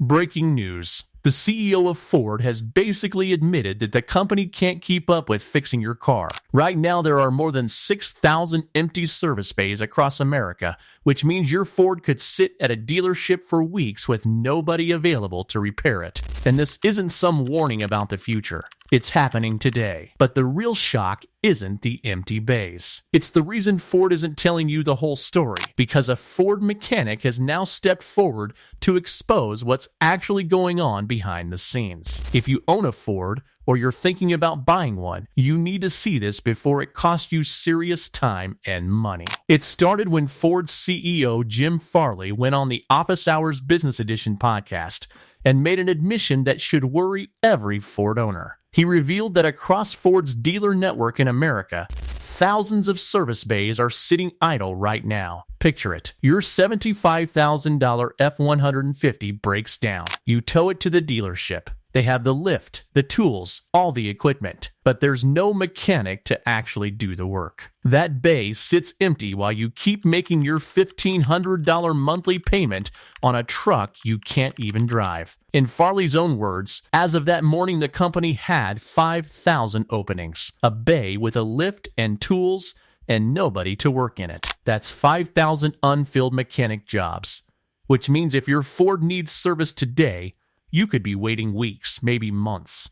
Breaking news. The CEO of Ford has basically admitted that the company can't keep up with fixing your car. Right now, there are more than 6,000 empty service bays across America, which means your Ford could sit at a dealership for weeks with nobody available to repair it. And this isn't some warning about the future. It's happening today. But the real shock isn't the empty bays. It's the reason Ford isn't telling you the whole story, because a Ford mechanic has now stepped forward to expose what's actually going on behind the scenes. If you own a Ford, or you're thinking about buying one, you need to see this before it costs you serious time and money. It started when Ford's CEO Jim Farley went on the Office Hours Business Edition podcast and made an admission that should worry every Ford owner. He revealed that across Ford's dealer network in America, thousands of service bays are sitting idle right now. Picture it. Your $75,000 F-150 breaks down. You tow it to the dealership. They have the lift, the tools, all the equipment, but there's no mechanic to actually do the work. That bay sits empty while you keep making your $1,500 monthly payment on a truck you can't even drive. In Farley's own words, as of that morning, the company had 5,000 openings, a bay with a lift and tools, and nobody to work in it. That's 5,000 unfilled mechanic jobs, which means if your Ford needs service today, you could be waiting weeks, maybe months.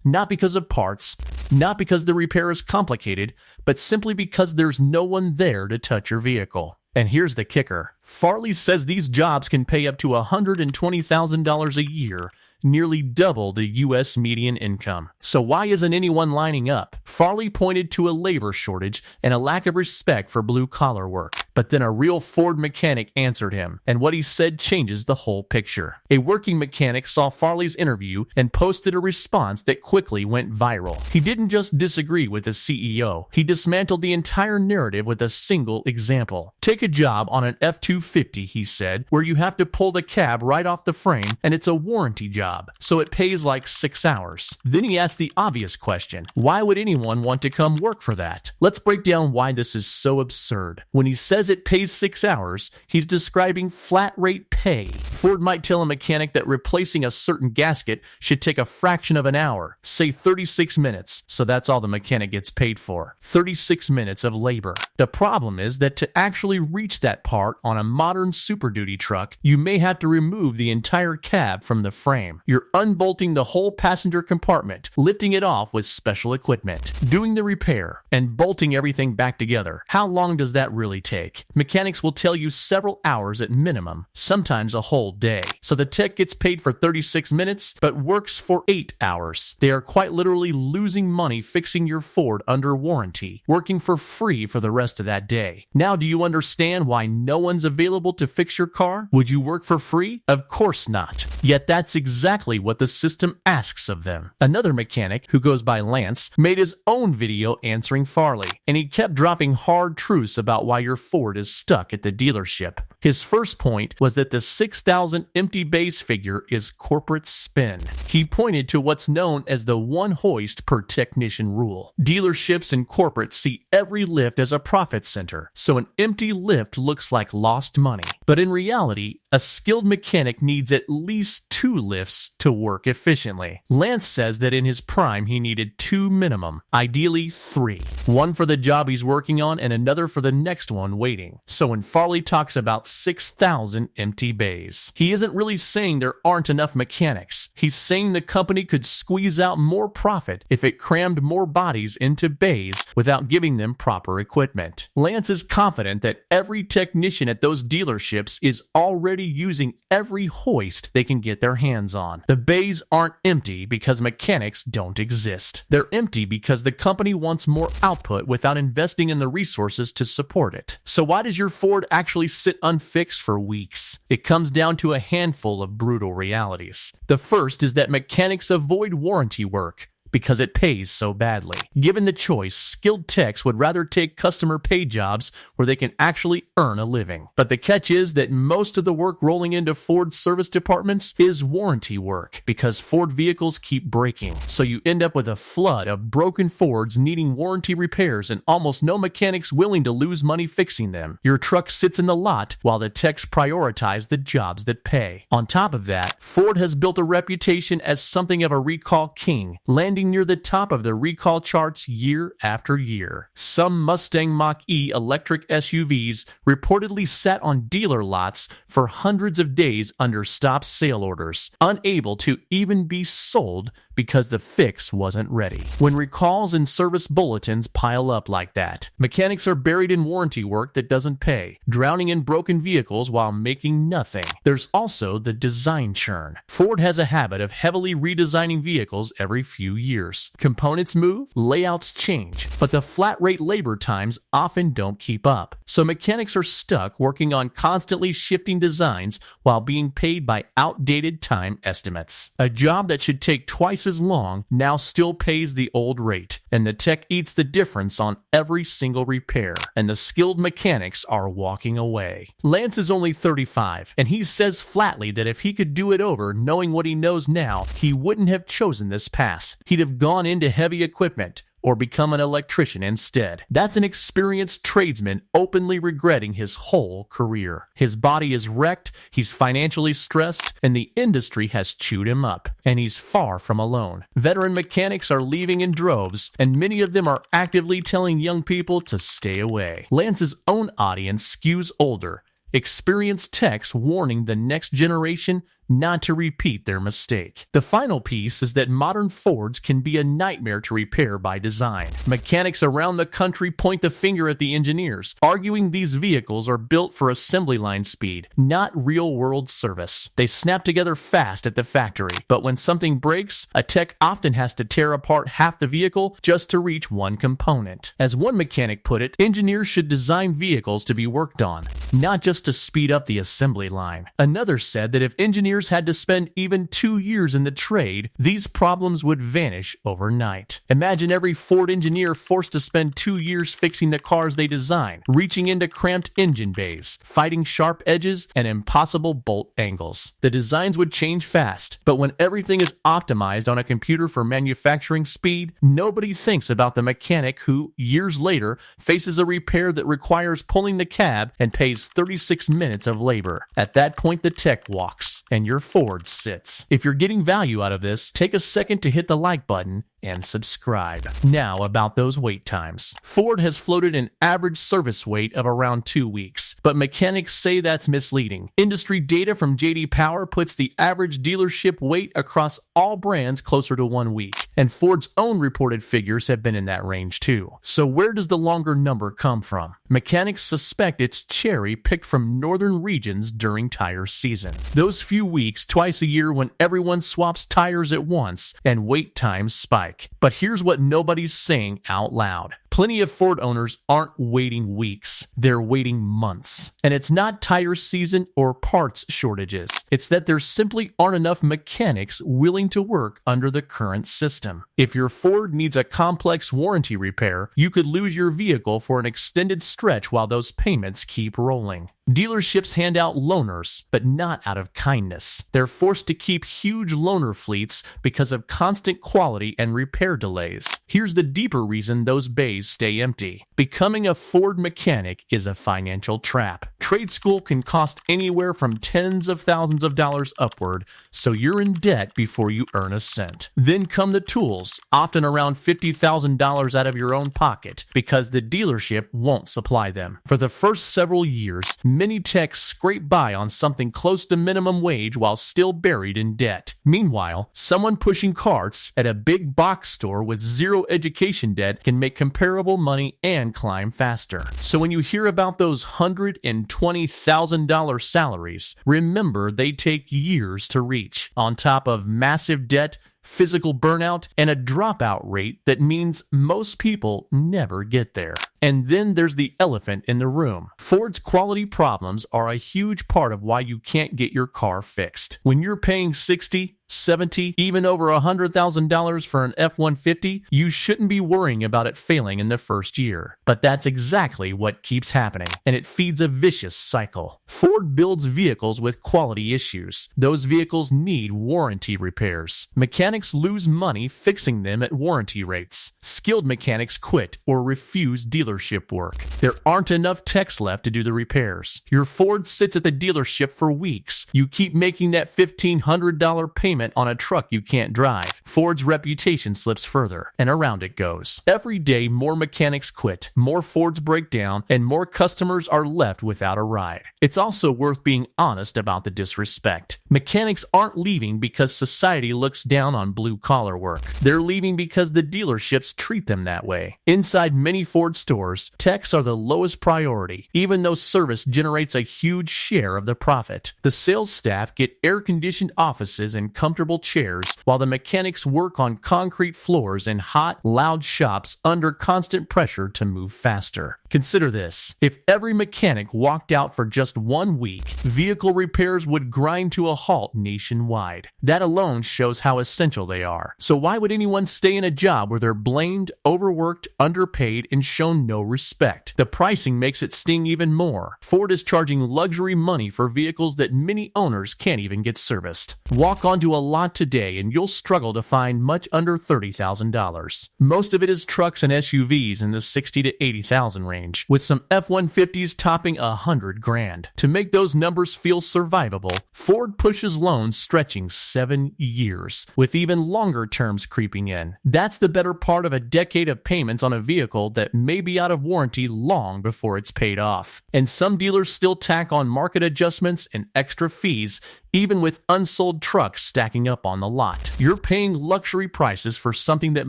Not because of parts, not because the repair is complicated, but simply because there's no one there to touch your vehicle. And here's the kicker. Farley says these jobs can pay up to $120,000 a year, nearly double the U.S. median income. So why isn't anyone lining up? Farley pointed to a labor shortage and a lack of respect for blue-collar work. But then a real Ford mechanic answered him, and what he said changes the whole picture. A working mechanic saw Farley's interview and posted a response that quickly went viral. He didn't just disagree with the CEO, he dismantled the entire narrative with a single example. Take a job on an F-250, he said, where you have to pull the cab right off the frame, and it's a warranty job, so it pays like 6 hours. Then he asked the obvious question, why would anyone want to come work for that? Let's break down why this is so absurd. When he says it pays 6 hours, he's describing flat rate pay. Ford might tell a mechanic that replacing a certain gasket should take a fraction of an hour, say 36 minutes, so that's all the mechanic gets paid for. 36 minutes of labor. The problem is that to actually reach that part on a modern Super Duty truck, you may have to remove the entire cab from the frame. You're unbolting the whole passenger compartment, lifting it off with special equipment, doing the repair, and bolting everything back together. How long does that really take? Mechanics will tell you several hours at minimum, sometimes a whole day. So the tech gets paid for 36 minutes, but works for 8 hours. They are quite literally losing money fixing your Ford under warranty, working for free for the rest of that day. Now, do you understand why no one's available to fix your car? Would you work for free? Of course not. Yet that's exactly what the system asks of them. Another mechanic, who goes by Lance, made his own video answering Farley, and he kept dropping hard truths about why your Ford is stuck at the dealership. His first point was that the 6,000 empty bays figure is corporate spin. He pointed to what's known as the one hoist per technician rule. Dealerships and corporates see every lift as a profit center, so an empty lift looks like lost money. But in reality, a skilled mechanic needs at least 2 lifts to work efficiently. Lance says that in his prime he needed 2 minimum, ideally 3. One for the job he's working on and another for the next one waiting. So when Farley talks about 6,000 empty bays, he isn't really saying there aren't enough mechanics. He's saying the company could squeeze out more profit if it crammed more bodies into bays without giving them proper equipment. Lance is confident that every technician at those dealerships is already using every hoist they can get their hands on. The bays aren't empty because mechanics don't exist. They're empty because the company wants more output without investing in the resources to support it. So why does your Ford actually sit unfixed for weeks? It comes down to a handful of brutal realities. The first is that mechanics avoid warranty work because it pays so badly. Given the choice, skilled techs would rather take customer pay jobs where they can actually earn a living. But the catch is that most of the work rolling into Ford service departments is warranty work, because Ford vehicles keep breaking. So you end up with a flood of broken Fords needing warranty repairs and almost no mechanics willing to lose money fixing them. Your truck sits in the lot while the techs prioritize the jobs that pay. On top of that, Ford has built a reputation as something of a recall king, landing near the top of the recall charts year after year. Some Mustang Mach-E electric SUVs reportedly sat on dealer lots for hundreds of days under stop sale orders, unable to even be sold because the fix wasn't ready. When recalls and service bulletins pile up like that, mechanics are buried in warranty work that doesn't pay, drowning in broken vehicles while making nothing. There's also the design churn. Ford has a habit of heavily redesigning vehicles every few years. Components move, layouts change, but the flat rate labor times often don't keep up. So mechanics are stuck working on constantly shifting designs while being paid by outdated time estimates. A job that should take twice as long now still pays the old rate, and the tech eats the difference on every single repair, and the skilled mechanics are walking away. Lance is only 35, and he says flatly that if he could do it over knowing what he knows now, he wouldn't have chosen this path. He'd have gone into heavy equipment or become an electrician instead. That's an experienced tradesman openly regretting his whole career. His body is wrecked, he's financially stressed, and the industry has chewed him up. And he's far from alone. Veteran mechanics are leaving in droves, and many of them are actively telling young people to stay away. Lance's own audience skews older, experienced techs warning the next generation not to repeat their mistake. The final piece is that modern Fords can be a nightmare to repair by design. Mechanics around the country point the finger at the engineers, arguing these vehicles are built for assembly line speed, not real-world service. They snap together fast at the factory, but when something breaks, a tech often has to tear apart half the vehicle just to reach one component. As one mechanic put it, engineers should design vehicles to be worked on, not just to speed up the assembly line. Another said that if engineers had to spend even 2 years in the trade, these problems would vanish overnight. Imagine every Ford engineer forced to spend 2 years fixing the cars they design, reaching into cramped engine bays, fighting sharp edges and impossible bolt angles. The designs would change fast, but when everything is optimized on a computer for manufacturing speed, nobody thinks about the mechanic who, years later, faces a repair that requires pulling the cab and pays 36 minutes of labor. At that point, the tech walks, and your Ford sits. If you're getting value out of this, take a second to hit the like button and subscribe. Now about those wait times. Ford has floated an average service wait of around 2 weeks, but mechanics say that's misleading. Industry data from J.D. Power puts the average dealership wait across all brands closer to 1 week, and Ford's own reported figures have been in that range too. So where does the longer number come from? Mechanics suspect it's cherry-picked from northern regions during tire season. Those few weeks twice a year when everyone swaps tires at once and wait times spike. But here's what nobody's saying out loud. Plenty of Ford owners aren't waiting weeks, they're waiting months. And it's not tire season or parts shortages. It's that there simply aren't enough mechanics willing to work under the current system. If your Ford needs a complex warranty repair, you could lose your vehicle for an extended stretch while those payments keep rolling. Dealerships hand out loaners, but not out of kindness. They're forced to keep huge loaner fleets because of constant quality and repair delays. Here's the deeper reason those bays stay empty. Becoming a Ford mechanic is a financial trap. Trade school can cost anywhere from tens of thousands of dollars upward, so you're in debt before you earn a cent. Then come the tools, often around $50,000 out of your own pocket, because the dealership won't supply them. For the first several years, many techs scrape by on something close to minimum wage while still buried in debt. Meanwhile, someone pushing carts at a big box store with zero education debt can make comparable money and climb faster. So when you hear about those $120,000 salaries, remember they take years to reach, on top of massive debt, physical burnout, and a dropout rate that means most people never get there. And then there's the elephant in the room. Ford's quality problems are a huge part of why you can't get your car fixed. When you're paying $60, $70, even over $100,000 for an F-150, you shouldn't be worrying about it failing in the first year. But that's exactly what keeps happening, and it feeds a vicious cycle. Ford builds vehicles with quality issues. Those vehicles need warranty repairs. Mechanics lose money fixing them at warranty rates. Skilled mechanics quit or refuse dealership work. There aren't enough techs left to do the repairs. Your Ford sits at the dealership for weeks. You keep making that $1,500 payment on a truck you can't drive. Ford's reputation slips further, and around it goes. Every day, more mechanics quit, more Fords break down, and more customers are left without a ride. It's also worth being honest about the disrespect. Mechanics aren't leaving because society looks down on blue-collar work. They're leaving because the dealerships treat them that way. Inside many Ford stores, techs are the lowest priority, even though service generates a huge share of the profit. The sales staff get air-conditioned offices and comfortable chairs, while the mechanics work on concrete floors in hot, loud shops under constant pressure to move faster. Consider this. If every mechanic walked out for just 1 week, vehicle repairs would grind to a halt nationwide. That alone shows how essential they are. So why would anyone stay in a job where they're blamed, overworked, underpaid, and shown no respect? The pricing makes it sting even more. Ford is charging luxury money for vehicles that many owners can't even get serviced. Walk onto a lot today and you'll struggle to find much under $30,000. Most of it is trucks and SUVs in the $60,000 to $80,000 range, with some F-150s topping $100,000. To make those numbers feel survivable, Ford pushes loans stretching 7 years, with even longer terms creeping in. That's the better part of a decade of payments on a vehicle that may be out of warranty long before it's paid off. And some dealers still tack on market adjustments and extra fees, even with unsold trucks stacking up on the lot. You're paying luxury prices for something that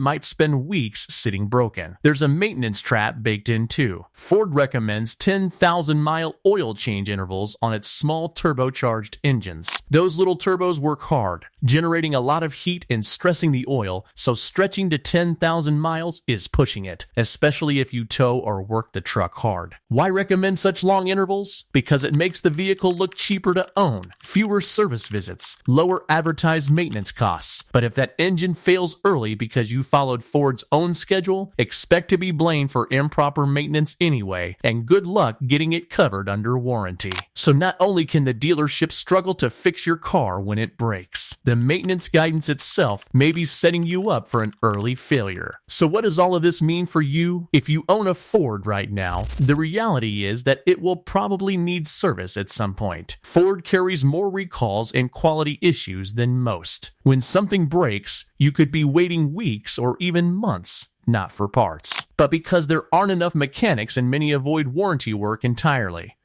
might spend weeks sitting broken. There's a maintenance trap baked in too. Ford recommends 10,000-mile oil change intervals on its small turbocharged engines. Those little turbos work hard, generating a lot of heat and stressing the oil, so stretching to 10,000 miles is pushing it, especially if you tow or work the truck hard. Why recommend such long intervals? Because it makes the vehicle look cheaper to own, fewer service visits, lower advertised maintenance costs. But if that engine fails early because you followed Ford's own schedule, expect to be blamed for improper maintenance anyway, and good luck getting it covered under warranty. So not only can the dealership struggle to fix your car when it breaks, the maintenance guidance itself may be setting you up for an early failure. So what does all of this mean for you? If you own a Ford right now, the reality is that it will probably need service at some point. Ford carries more recalls and quality issues than most. When something breaks, you could be waiting weeks or even months, not for parts, but because there aren't enough mechanics and many avoid warranty work entirely.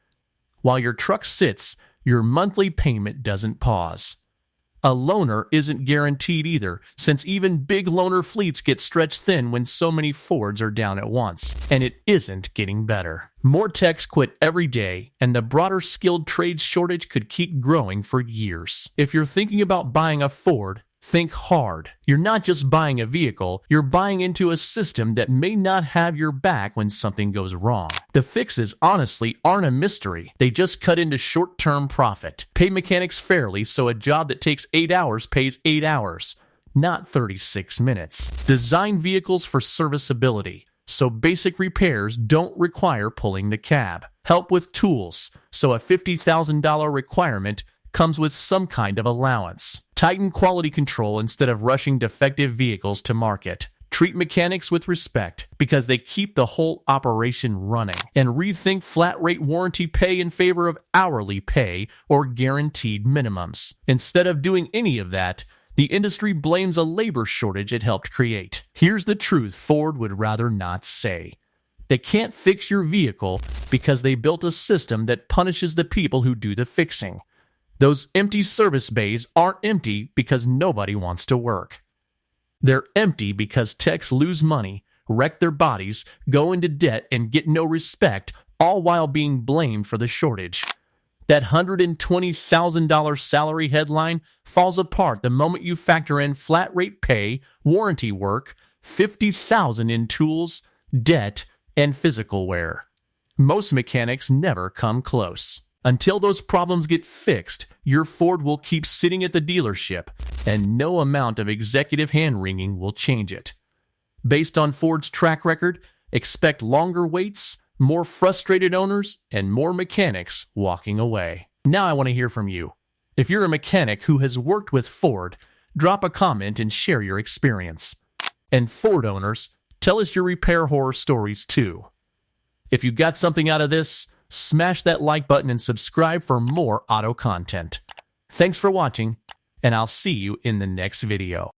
While your truck sits, your monthly payment doesn't pause. A loaner isn't guaranteed either, since even big loaner fleets get stretched thin when so many Fords are down at once, and it isn't getting better. More techs quit every day, and the broader skilled trades shortage could keep growing for years. If you're thinking about buying a Ford, think hard. You're not just buying a vehicle, you're buying into a system that may not have your back when something goes wrong. The fixes honestly aren't a mystery. They just cut into short-term profit. Pay mechanics fairly so a job that takes 8 hours pays 8 hours, not 36 minutes. Design vehicles for serviceability, so basic repairs don't require pulling the cab. Help with tools, so a $50,000 requirement comes with some kind of allowance. Tighten quality control instead of rushing defective vehicles to market. Treat mechanics with respect because they keep the whole operation running. And rethink flat rate warranty pay in favor of hourly pay or guaranteed minimums. Instead of doing any of that, the industry blames a labor shortage it helped create. Here's the truth Ford would rather not say. They can't fix your vehicle because they built a system that punishes the people who do the fixing. Those empty service bays aren't empty because nobody wants to work. They're empty because techs lose money, wreck their bodies, go into debt, and get no respect, all while being blamed for the shortage. That $120,000 salary headline falls apart the moment you factor in flat rate pay, warranty work, $50,000 in tools, debt, and physical wear. Most mechanics never come close. Until those problems get fixed, your Ford will keep sitting at the dealership, and no amount of executive hand-wringing will change it. Based on Ford's track record, expect longer waits, more frustrated owners, and more mechanics walking away. Now I want to hear from you. If you're a mechanic who has worked with Ford, drop a comment and share your experience. And Ford owners, tell us your repair horror stories too. If you got something out of this, smash that like button and subscribe for more auto content. Thanks for watching, and I'll see you in the next video.